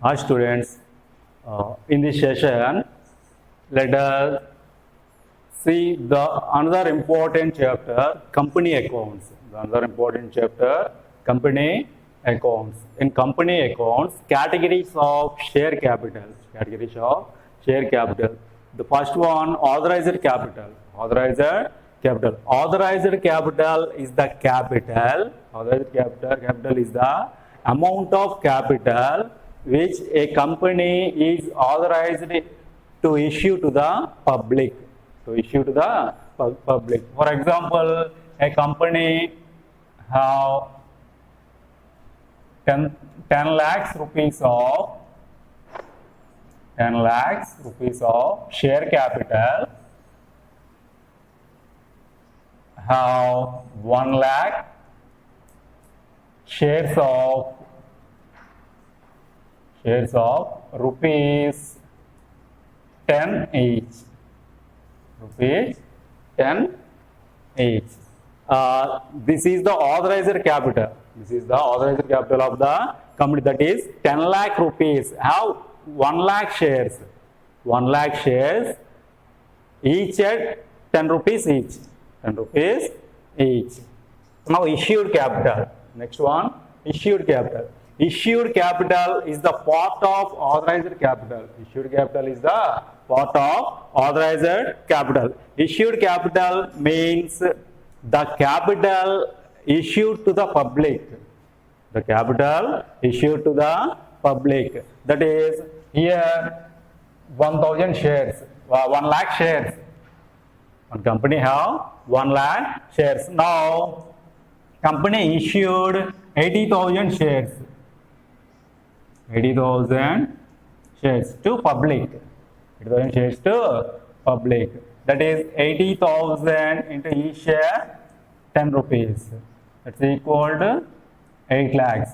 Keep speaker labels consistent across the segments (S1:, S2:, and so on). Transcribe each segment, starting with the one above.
S1: Hi students, in this session, let us see the another important chapter, company accounts. The another important chapter, company accounts. In company accounts, categories of share capital. Categories of share capital. The first one, authorized capital. Authorized capital. Authorized capital is the capital. Authorized capital is the amount of capital which a company is authorized to issue to the public. To issue to the public. For example, a company have 10 lakhs rupees of 10 lakhs rupees of share capital, have 1 lakh shares of rupees 10 each. Rupees 10 each. This is the authorized capital. This is the authorized capital of the company, that is 10 lakh rupees. Have 1 lakh shares. 1 lakh shares each at 10 rupees each. 10 rupees each. Now issued capital. Next one, issued capital. Issued capital is the part of authorized capital. Issued capital is the part of authorized capital. Issued capital means the capital issued to the public. The capital issued to the public. That is here 1000 shares, 1 lakh shares. One company have 1 lakh shares. Now company issued 80,000 shares. 80,000 shares to public. 80,000 shares to public. That is 80,000 into each share 10 rupees. That's equal to 8 lakhs.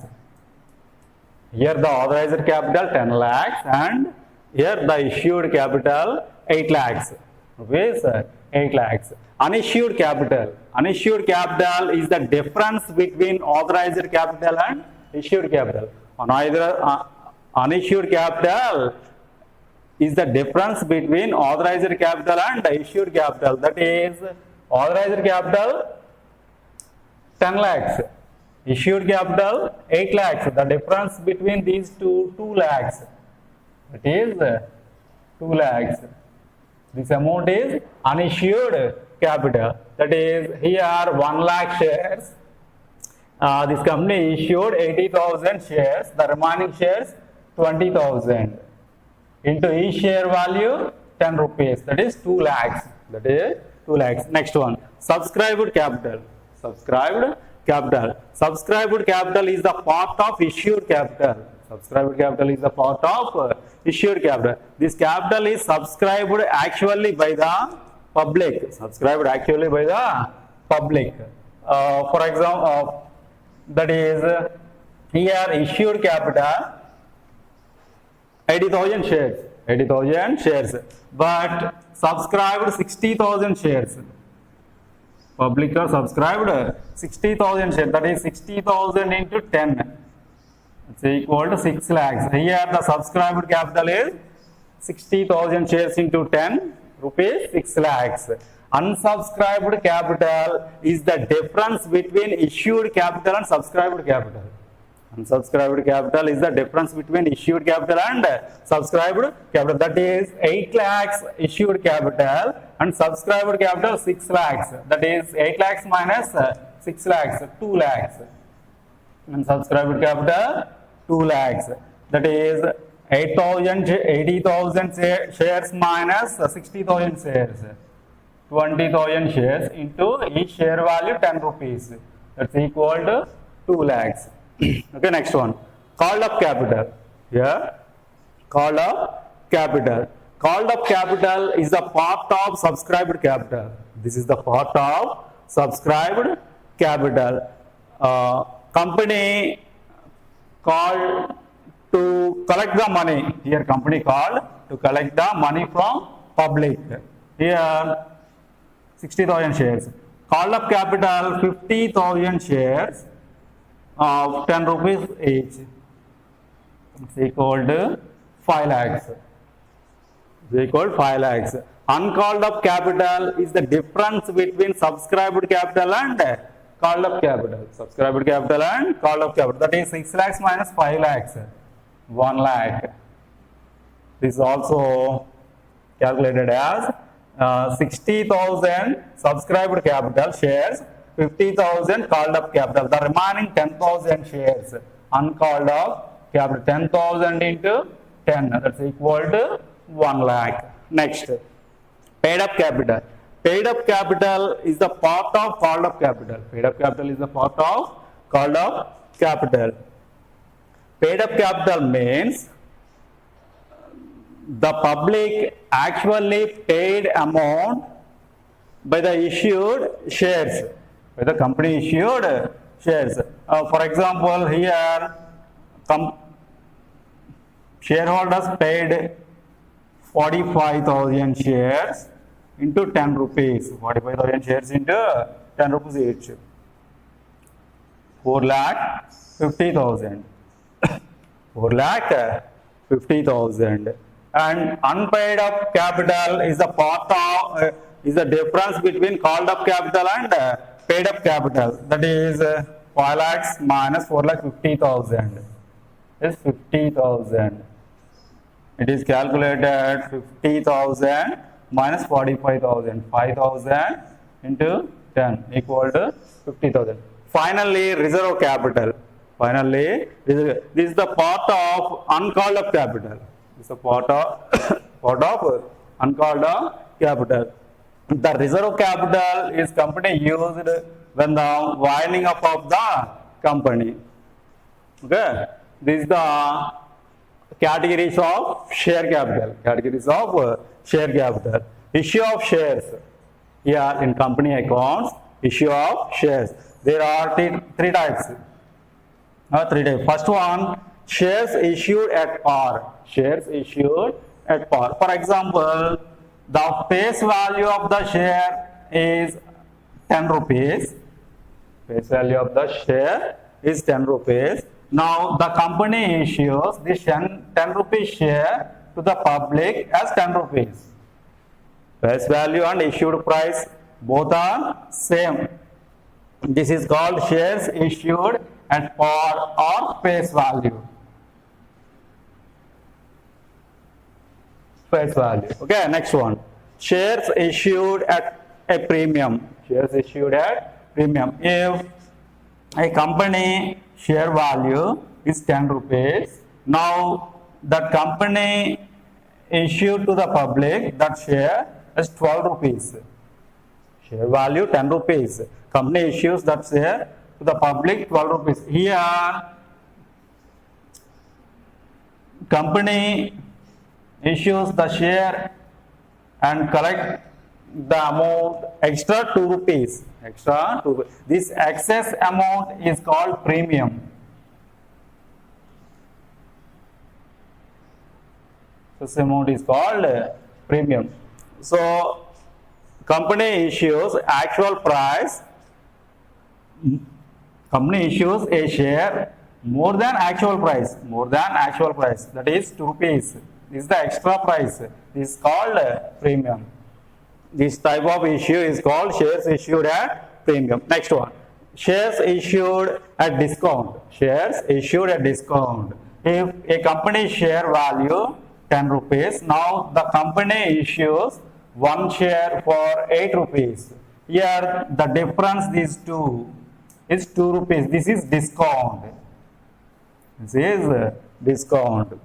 S1: Here the authorized capital 10 lakhs and here the issued capital 8 lakhs. Rupees 8 lakhs. Unissued capital. Unissued capital is the difference between authorized capital and issued capital. Unissued capital is the difference between authorized capital and issued capital. That is authorized capital 10 lakhs, issued capital 8 lakhs. The difference between these two 2 lakhs. That is 2 lakhs. This amount is unissued capital. That is here 1 lakh shares. This company issued 80,000 shares. The remaining shares 20,000 into each share value 10 rupees. That is 2 lakhs. That is 2 lakhs. Next one, subscribed capital. Subscribed capital. Subscribed capital is the part of issued capital. Subscribed capital is the part of issued capital. This capital is subscribed actually by the public. Subscribed actually by the public. For example, that is here issued capital 80,000 shares. 80,000 shares. But subscribed 60,000 shares. Public are subscribed 60,000 shares. That is 60,000 into 10. It's equal to 6 lakhs. Here the subscribed capital is 60,000 shares into 10 rupees 6 lakhs. Unsubscribed capital is the difference between issued capital and subscribed capital. Unsubscribed capital is the difference between issued capital and subscribed capital. That is 8 lakhs issued capital and subscribed capital 6 lakhs. That is 8 lakhs minus 6 lakhs, 2 lakhs. And subscribed capital 2 lakhs. That is 80,000 shares minus 60,000 shares. 20,000 shares into each share value 10 rupees. That's equal to 2 lakhs. Okay, next one. Called up capital. Here, called up capital. Called up capital is the part of subscribed capital. This is the part of subscribed capital. Company called to collect the money. Here, company called to collect the money from public. Here, 60,000 shares. Called up capital 50,000 shares of 10 rupees each. It's equal to 5 lakhs. Is equal to 5 lakhs. Uncalled up capital is the difference between subscribed capital and called up capital. Subscribed capital and called up capital. That is 6 lakhs minus 5 lakhs. 1 lakh. This is also calculated as 60,000 subscribed capital shares, 50,000 called up capital. The remaining 10,000 shares uncalled up capital. 10,000 into 10. That's equal to 1 lakh. Next. Paid up capital. Paid up capital is the part of called up capital. Paid up capital is the part of called up capital. Paid up capital means the public actually paid amount by the issued shares, by the company issued shares. For example, here shareholders paid 45,000 shares into 10 rupees. 45,000 shares into 10 rupees each. 4,50,000. 4,50,000. And unpaid up capital is the part of is the difference between called up capital and paid up capital. That is 5 lakhs minus 4,50,000 is 50,000. It is calculated 50,000 minus 45,000. 5,000 into 10 equal to 50,000. Finally, reserve capital. Finally, this is the part of uncalled up capital. This is the part of uncalled up capital. The reserve capital is company used when the winding up of the company. Okay, this is the categories of share capital. Categories of share capital. Issue of shares. Here in company accounts, issue of shares. There are three types. First one, shares issued at par. Shares issued at par. For example, the face value of the share is 10 rupees. Face value of the share is 10 rupees. Now the company issues this 10 rupees share to the public as 10 rupees. Face value and issued price both are same. This is called shares issued at par or face value. Face value. Okay, next one. Shares issued at a premium. Shares issued at premium. If a company share value is 10 rupees, now that company issued to the public that share is 12 rupees. Share value 10 rupees. Company issues that share to the public 12 rupees. Here, company issues the share and collect the amount extra 2 rupees. Extra 2 rupees. This excess amount is called premium. This amount is called premium. So, company issues actual price. Company issues a share more than actual price. More than actual price. That is 2 rupees. This is the extra price. This is called premium. This type of issue is called shares issued at premium. Next one. Shares issued at discount. Shares issued at discount. If a company share value 10 rupees, now the company issues one share for 8 rupees. Here the difference these two is 2 rupees. This is discount. This is discount.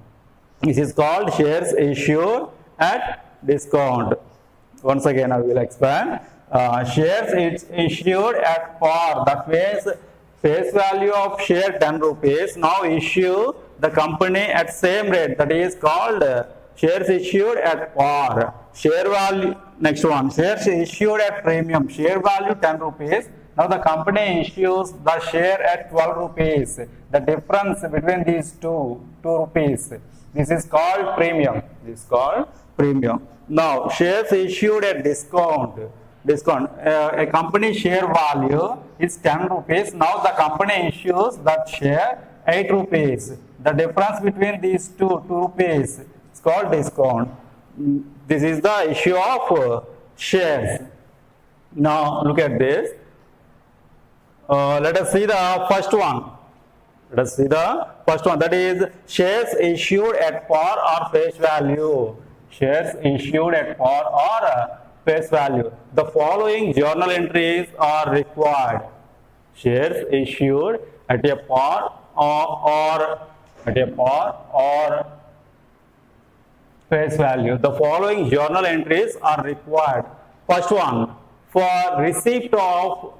S1: This is called shares issued at discount. Once again, I will explain. Shares issued at par. That means face value of share 10 rupees. Now issue the company at same rate. That is called shares issued at par. Share value. Next one. Shares issued at premium. Share value 10 rupees. Now the company issues the share at 12 rupees. The difference between these two, 2 rupees. This is called premium. This is called premium. Now, shares issued at discount. A company share value is 10 rupees. Now, the company issues that share 8 rupees. The difference between these two rupees is called discount. This is the issue of shares. Now look at this. Let us see the first one. Let us see the first one, that is shares issued at par or face value. Shares issued at par or face value. The following journal entries are required. Shares issued at a par or face value. The following journal entries are required. First one, for receipt of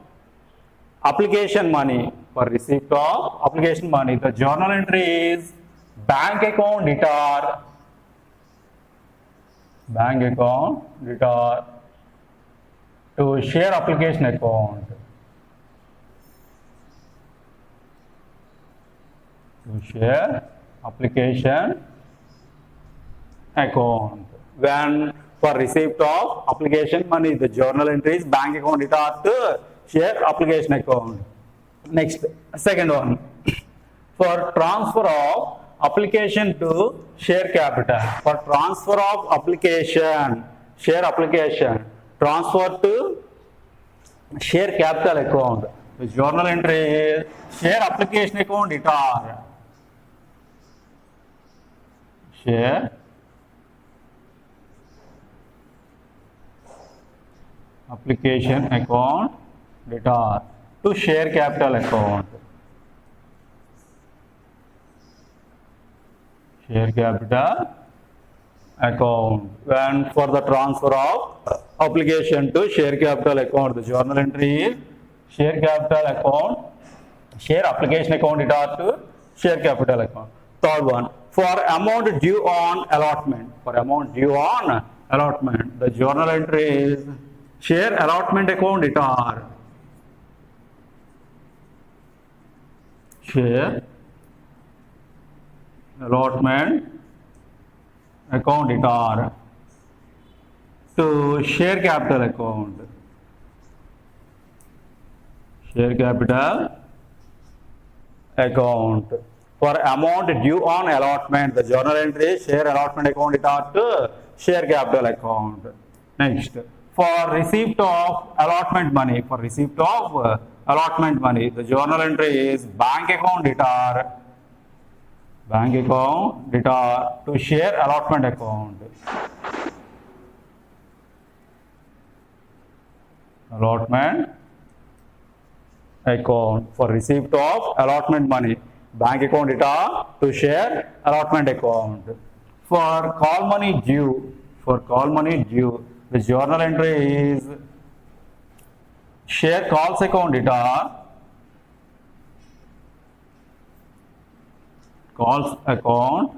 S1: application money. For receipt of application money, the journal entry is bank account debtor. Bank account debtor to share application account. To share application account. When for receipt of application money, the journal entry is bank account debtor to share application account. Next, second one, for transfer of application to share capital. For transfer of application, share application, transfer to share capital account. The journal entry is share application account debtor. Share application account debtor to share capital account. Share capital account. When for the transfer of application to share capital account, the journal entry is share capital account, share application account debtor to share capital account. Third one, for amount due on allotment. For amount due on allotment, the journal entry is share allotment account debtor. Share allotment account debtor to share capital account. Share capital account. For amount due on allotment, the journal entry is share allotment account debtor to share capital account. Next, for receipt of allotment money. For receipt of allotment money, the journal entry is bank account debtor. Bank account debtor to share allotment account. Allotment account. For receipt of allotment money, bank account debtor to share allotment account. For call money due. For call money due, the journal entry is share calls account debtor. Calls account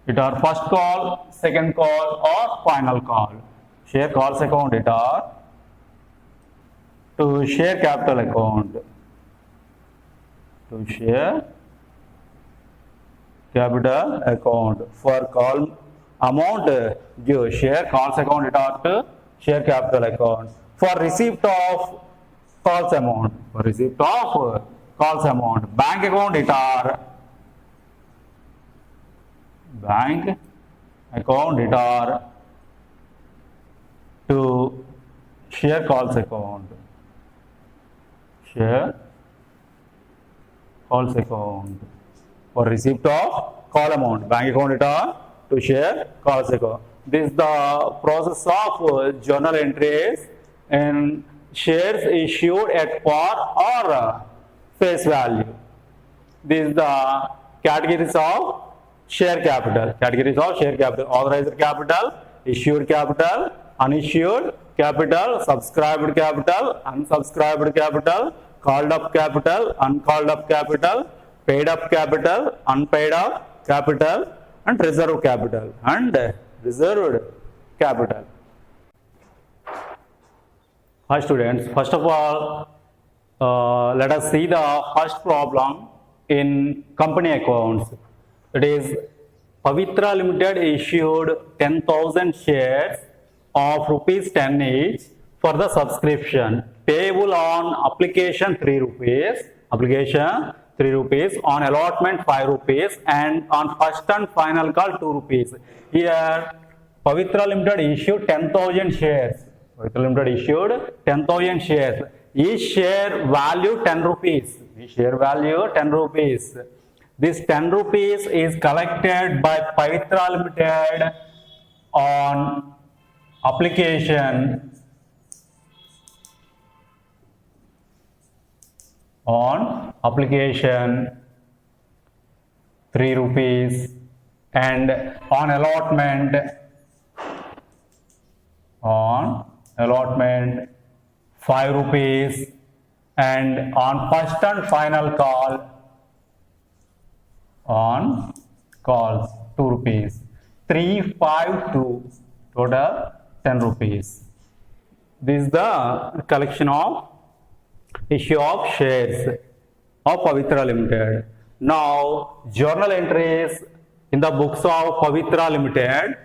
S1: debtor, first call, second call or final call. Share calls account debtor to share capital account. To share capital account. For call amount due, share calls account debtor to share capital account. For receipt of calls amount. For receipt of calls amount, bank account debtor. Bank account debtor to share calls account. Share calls account. For receipt of call amount, bank account debtor to share calls account. This is the process of journal entries in shares issued at par or face value. This is the categories of share capital. Categories of share capital: authorized capital, issued capital, unissued capital, subscribed capital, unsubscribed capital, called up capital, uncalled up capital, paid up capital, unpaid up capital, and reserved capital. Hi students, first of all, let us see the first problem in company accounts. It is Pavitra Limited issued 10,000 shares of rupees 10 each for the subscription payable on application 3 rupees. Application 3 rupees, on allotment 5 rupees, and on first and final call 2 rupees. Here Pavitra Limited issued 10,000 shares. Pavitra Limited issued 10,000 shares. Each share value 10 rupees. Each share value 10 rupees. This 10 rupees is collected by Pavitra Limited on application on application 3 rupees, and on allotment 5 rupees, and on first and final call on calls 2 rupees. 3, 5, 2, total 10 rupees. This is the collection of issue of shares of Pavitra Limited. Now, journal entries in the books of Pavitra Limited.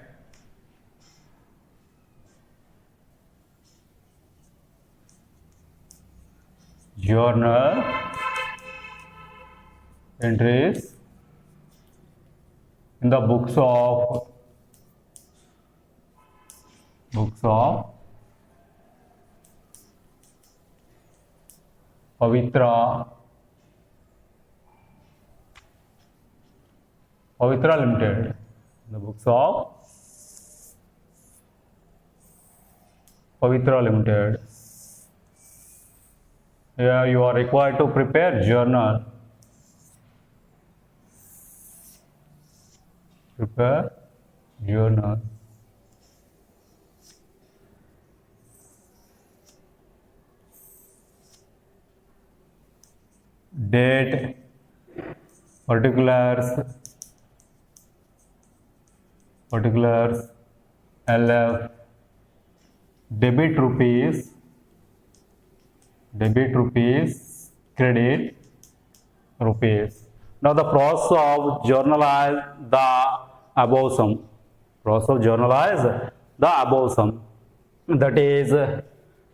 S1: Journal entries in the books of Pavitra Limited. The books of Pavitra Limited. Here you are required to prepare journal. Prepare journal. Date, particulars, LF, debit rupees, credit rupees. Now the process of journalize the above sum. That is,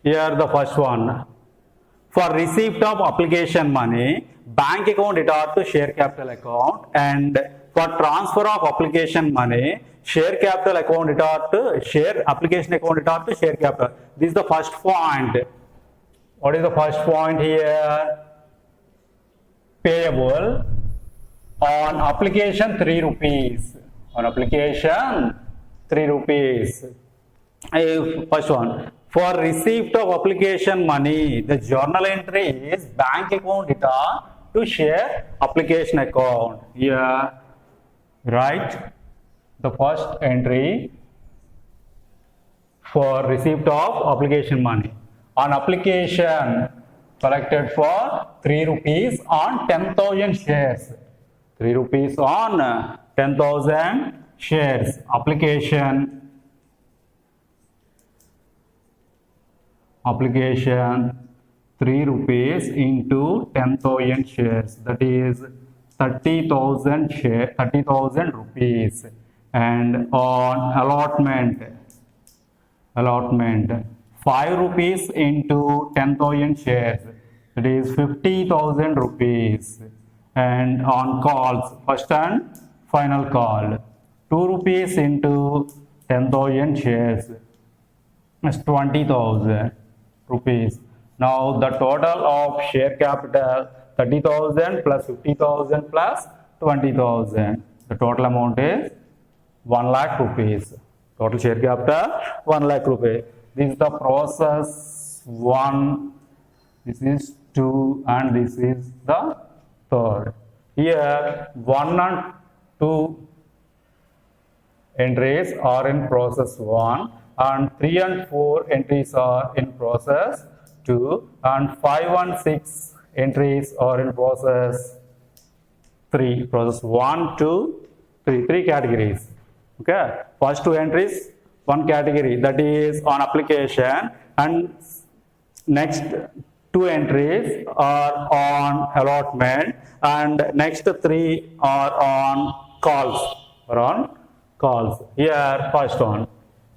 S1: here the first one. For receipt of application money, bank account debit to share capital account, and for transfer of application money, share capital account debit to share application account debit to share capital. This is the first point. What is the first point here? Payable on application 3 rupees. On application 3 rupees. First one. For receipt of application money, the journal entry is bank account data to share application account. Here, write the first entry for receipt of application money. On application collected for 3 rupees on 10,000 shares. 3 rupees on 10,000 shares. Application 3 rupees into 10,000 shares, that is 30,000 rupees. And on allotment 5 rupees into 10,000 shares, that is 50,000 rupees. And on calls, first and final call, 2 rupees into 10,000 shares is 20,000 rupees. Now the total of share capital 30,000 plus 50,000 plus 20,000. The total amount is 1 lakh rupees. Total share capital 1 lakh rupees. This is the process 1. This is 2 and this is the third. Here 1 and 2 entries are in process 1. And 3 and 4 entries are in process 2, and 5 and 6 entries are in process 3. Process 1, 2, 3. 3 categories. Okay. First 2 entries, 1 category, that is on application, and next 2 entries are on allotment, and next 3 are on calls. Here first one.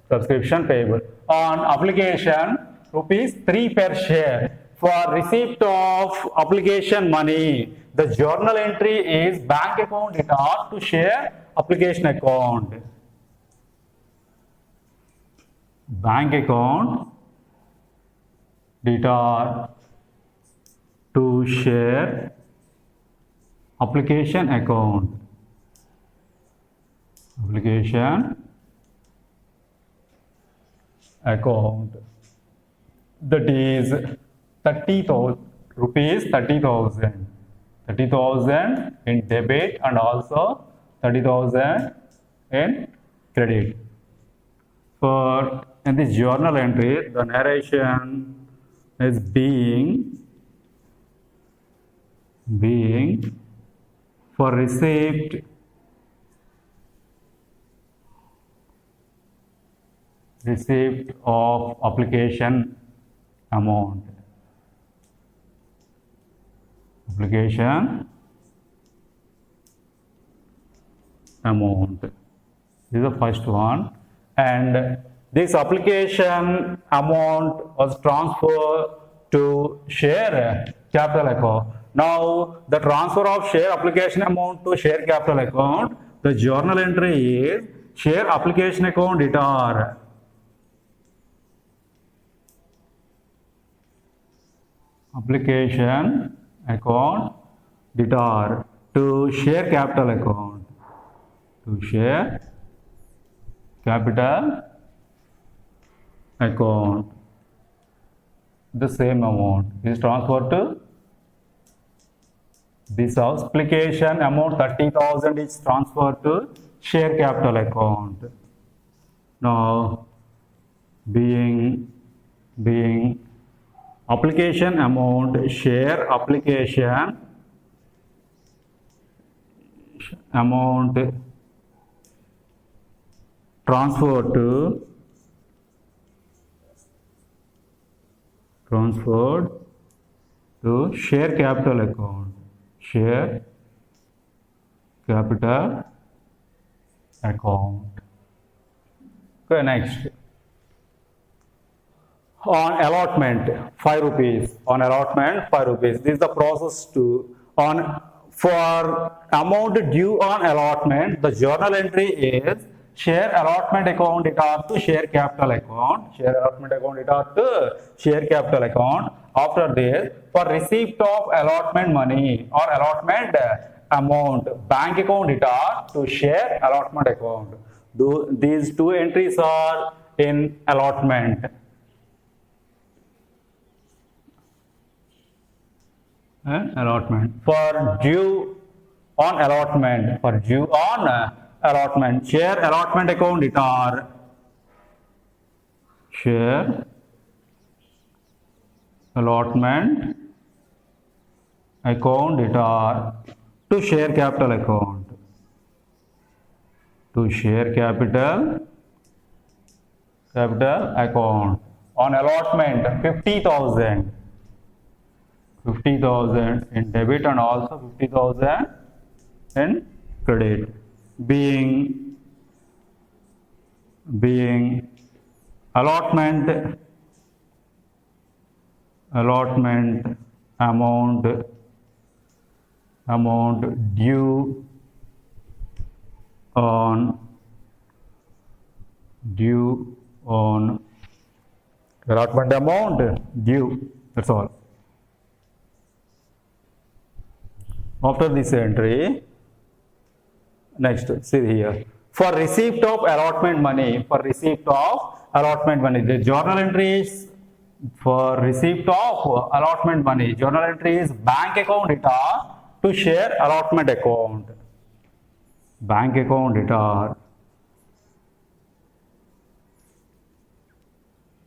S1: Subscription payable. On application, rupees 3 per share For receipt of application money, the journal entry is bank account data to share application account. Bank account data to share application account. Application account, that is 30,000 rupees, 30,000 in debit and also 30,000 in credit. For in this journal entry, the narration is being for receipt of application amount. Application amount. This is the first one. And this application amount was transferred to share capital account. Now, the transfer of share application amount to share capital account, the journal entry is share application account debtor. Application account debtor to share capital account. To share capital account. The same amount is transferred to this house. Application amount 30,000 is transferred to share capital account. Now, being application amount, share application amount transferred to share capital account. Share capital account. Okay, next. On allotment, 5 rupees. On allotment, 5 rupees. This is the process to for amount due on allotment. The journal entry is share allotment account debtor to share capital account. Share allotment account debtor to share capital account. After this, for receipt of allotment money or allotment amount, bank account debtor to share allotment account. These two entries are in allotment. Allotment. For due on allotment, share allotment account debtor. Share allotment account debtor to share capital account. To share capital account. On allotment, 50,000 in debit and also 50,000 in credit. Being allotment amount due on allotment amount due. That's all. After this entry, next, see here. For receipt of allotment money, the journal entry is for receipt of allotment money. Journal entry is bank account debtor to share allotment account. Bank account debtor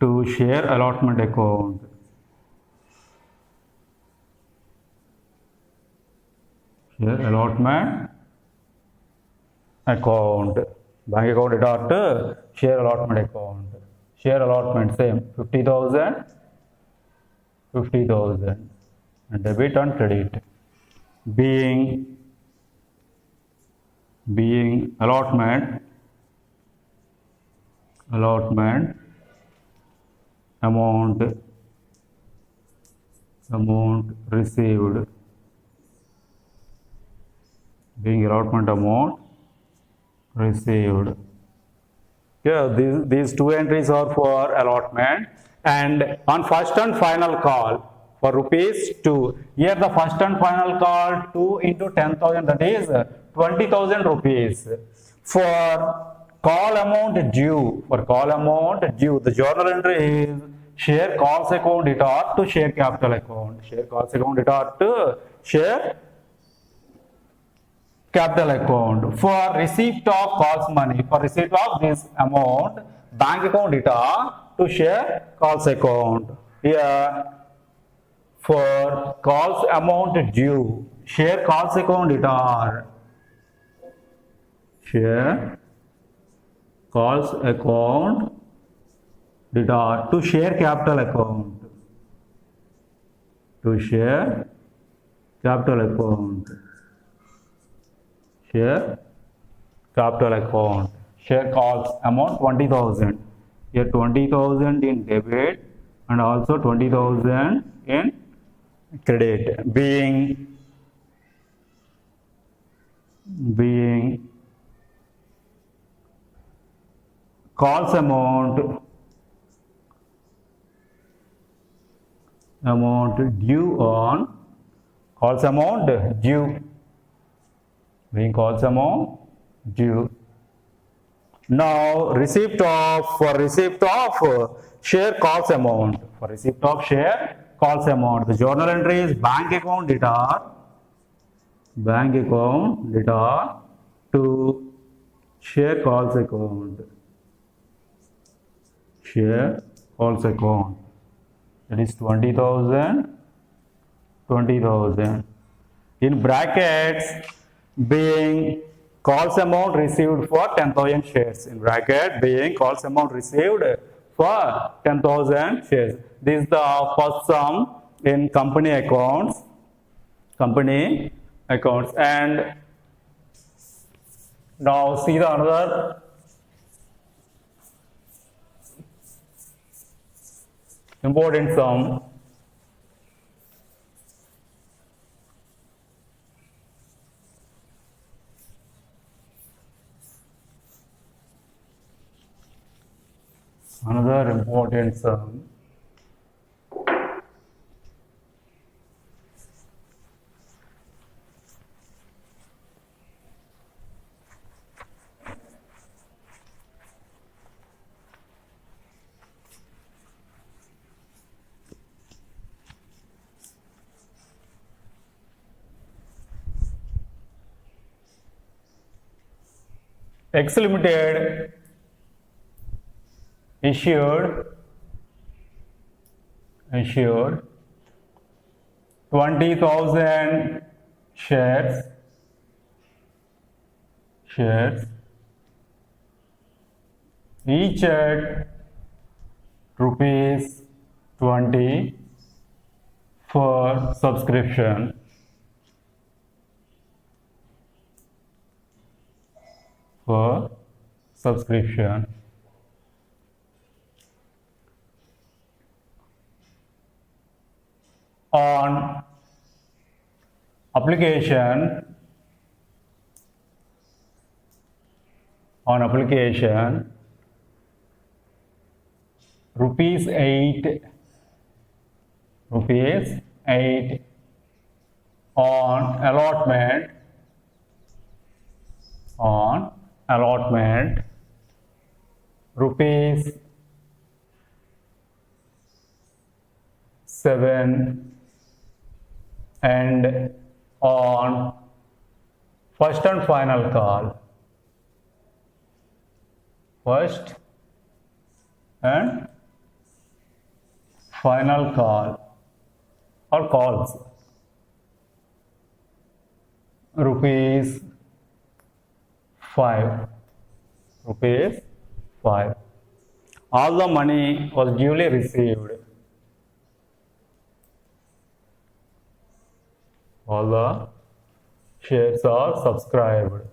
S1: to share allotment account. Share allotment account. Bank account debtor to share allotment account. Share allotment same 50,000 and debit and credit. Being allotment amount amount received, being allotment amount received. Yeah, these two entries are for allotment, and on first and final call for rupees 2. Here the first and final call 2 into 10,000, that is 20,000 rupees. For call amount due, the journal entry is share calls account debtor to share capital account. Share calls account debtor to share capital account. For receipt of calls money, for receipt of this amount, bank account debtor to share calls account. Here for calls amount due, share calls account debtor, share calls account debtor to share capital account, to share capital account, share capital account, share calls amount 20,000. Here 20,000 in debit and also 20,000 in credit, being calls amount due on calls amount due, being calls amount due. Now receipt of, for receipt of share calls amount, for receipt of share calls amount, the journal entry is bank account debtor to share calls account, share calls account, that is 20,000, in brackets, being calls amount received for 10,000 shares, in bracket being calls amount received for 10,000 shares. This is the first sum in company accounts, and now see the another important sum. Another important sum. X Limited issued 20,000 shares, each at rupees 20 for subscription. On application, rupees 8 on allotment, rupees 7, and on first and final call, first and final call or calls, rupees 5. All the money was duly received. All the shares are subscribed.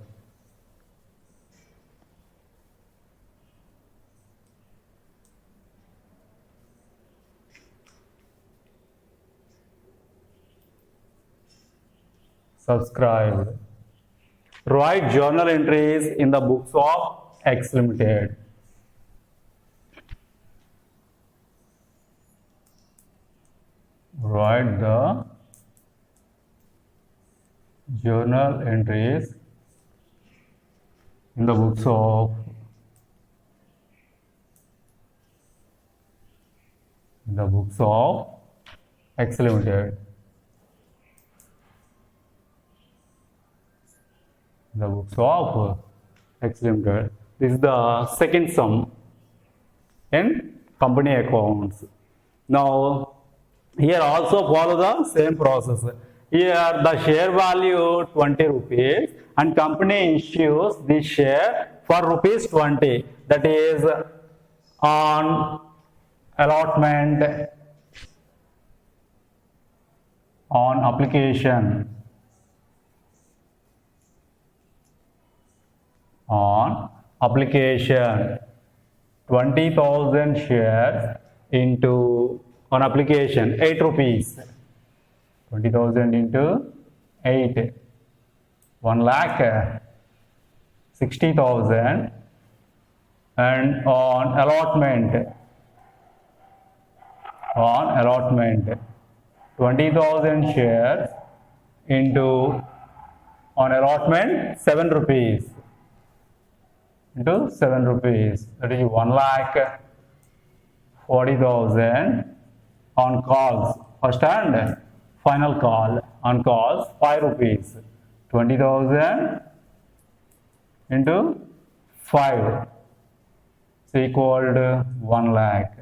S1: subscribed. Write journal entries in the books of X Limited. Write the journal entries in the books of X Limited. The books of X Limited. This is the second sum in company accounts. Now, here also follow the same process. Here the share value 20 rupees and company issues this share for rupees 20. That is on allotment, on application, on application 20,000 shares into on application 8 rupees, 20,000 into 8, 1,60,000, and on allotment 20,000 shares into on allotment 7 rupees into 7 rupees, that is 1,40,000 on calls, first and final call, on calls 5 rupees, 20,000 into 5 is equal to 1 lakh.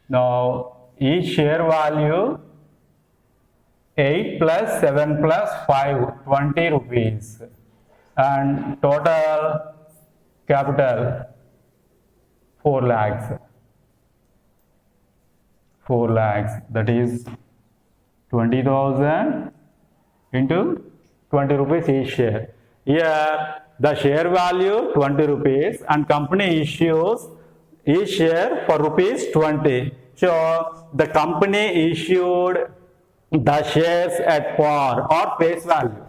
S1: Now each share value 8 plus 7 plus 5, 20 rupees, and total capital 4 lakhs. 4 lakhs, that is 20,000 into 20 rupees each share. Here the share value 20 rupees and company issues each share for rupees 20. So the company issued the shares at par or face value.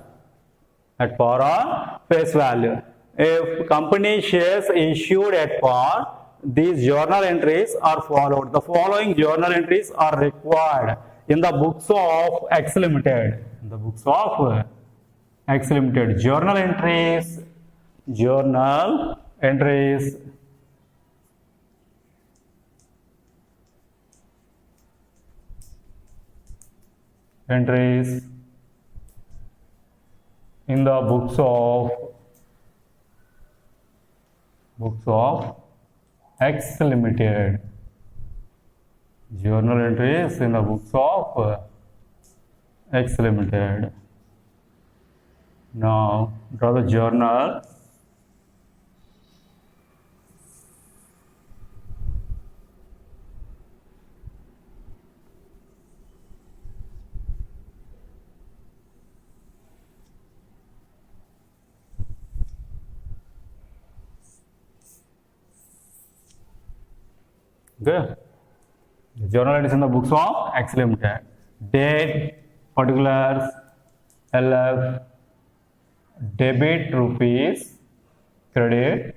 S1: At par or face value. If company shares issued at par, these journal entries are followed. The following journal entries are required in the books of X Limited. In the books of X Limited. Journal entries. Entries in the books of X Limited. Journal entries in the books of X Limited. Now draw the journal. Okay. The journal entries in the books of X Limited. Date, particulars, LF, debit rupees, credit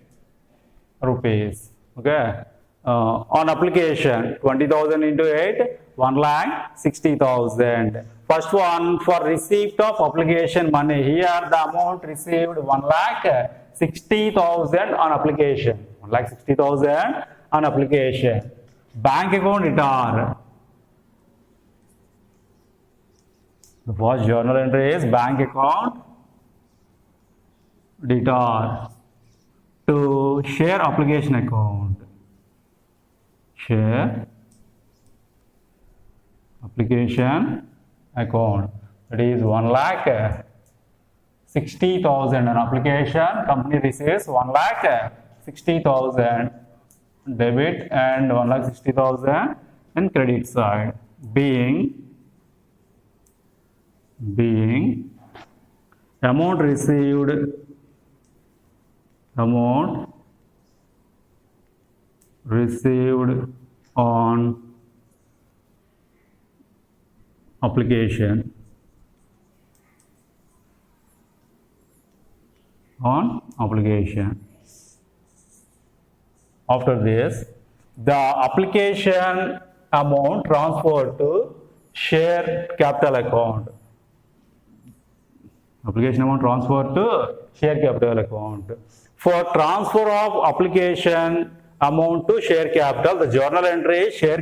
S1: rupees. Okay. On application 20,000 into 8, 1,60,000. First one for receipt of application money. Here the amount received 1,60,000 on application. 1,60,000 on application. Bank account return. The first journal entry is bank account return to share application account. Share application account. That is 1,60,000 on application. Company receives 1,60,000 debit and 1,60,000 in credit side. Being amount received on application on application. After this, the application amount transferred to share capital account. Application amount transferred to share capital account. For transfer of application amount to share capital, the journal entry is share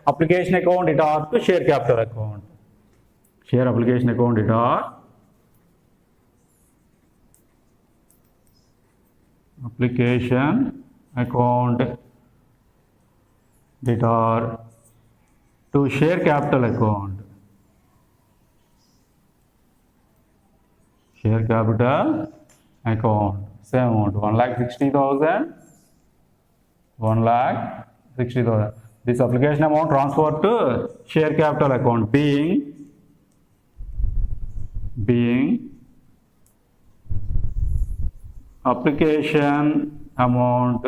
S1: application account to share capital account. Share application account application account to share capital account. Share capital account. Same amount, 1,60,000. 1,60,000. This application amount transferred to share capital account being application amount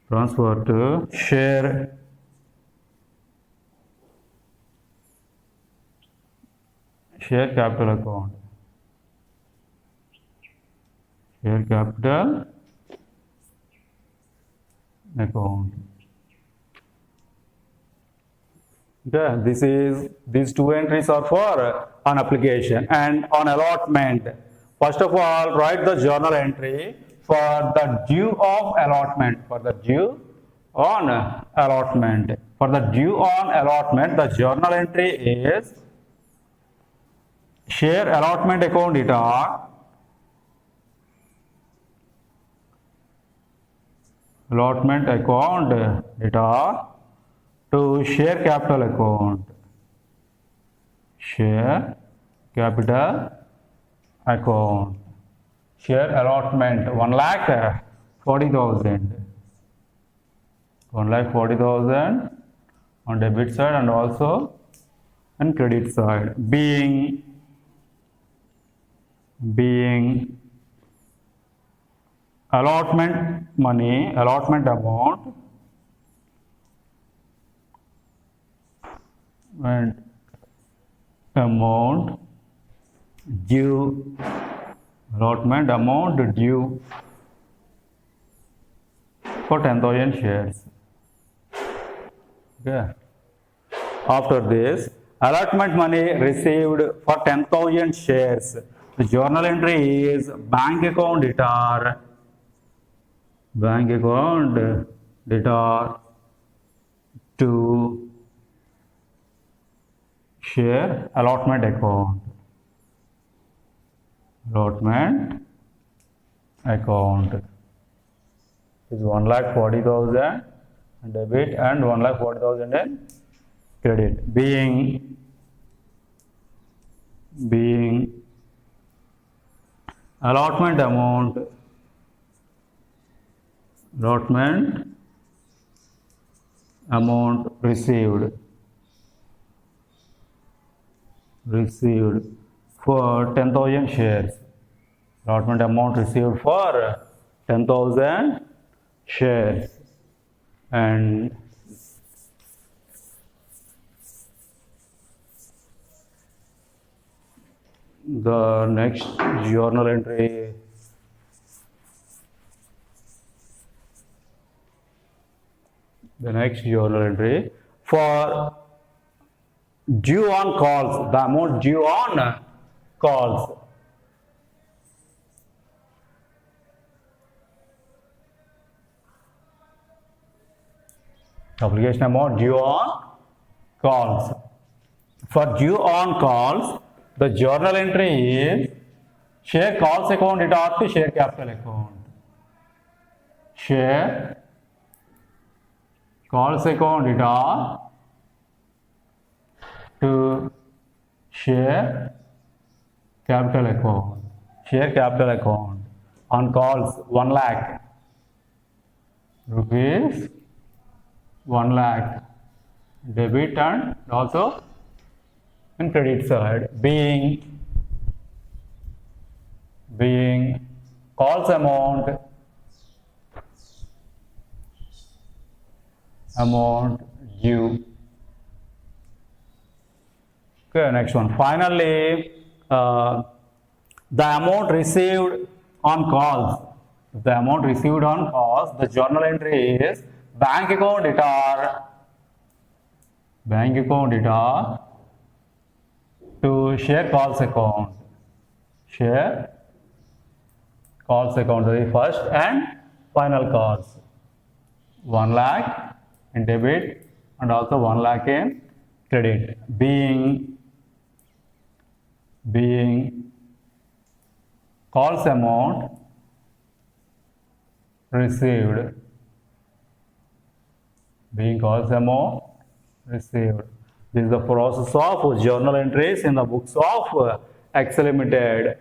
S1: transferred to share capital account. Share capital account. Okay, these two entries are for an application. And on allotment, first of all, write the journal entry for the due of allotment. For the due on allotment, the journal entry is share allotment account to share capital account. Share allotment 1,40,000. 1,40,000 on debit side and also on credit side. Being allotment amount and due for 10,000 shares. Okay. After this, allotment money received for 10,000 shares. The journal entry is bank account to share allotment account. Is 1,40,000 debit and 1,40,000 in credit. Being allotment amount received for 10,000 shares. Allotment amount received for 10,000 shares. And the next journal entry for due on calls, the amount due on calls. Application amount due on calls. For due on calls, the journal entry is share calls account to share capital account. Share calls account to share capital account. On calls 1 lakh rupees, 1 lakh debit and also in credit side. Being calls amount due Okay, next one. Finally, the amount received on calls. The amount received on calls, the journal entry is bank account debtor to share calls account. Share calls account, the first and final calls. 1 lakh in debit and also 1 lakh in credit, being calls amount received, This is the process of journal entries in the books of Excel Limited.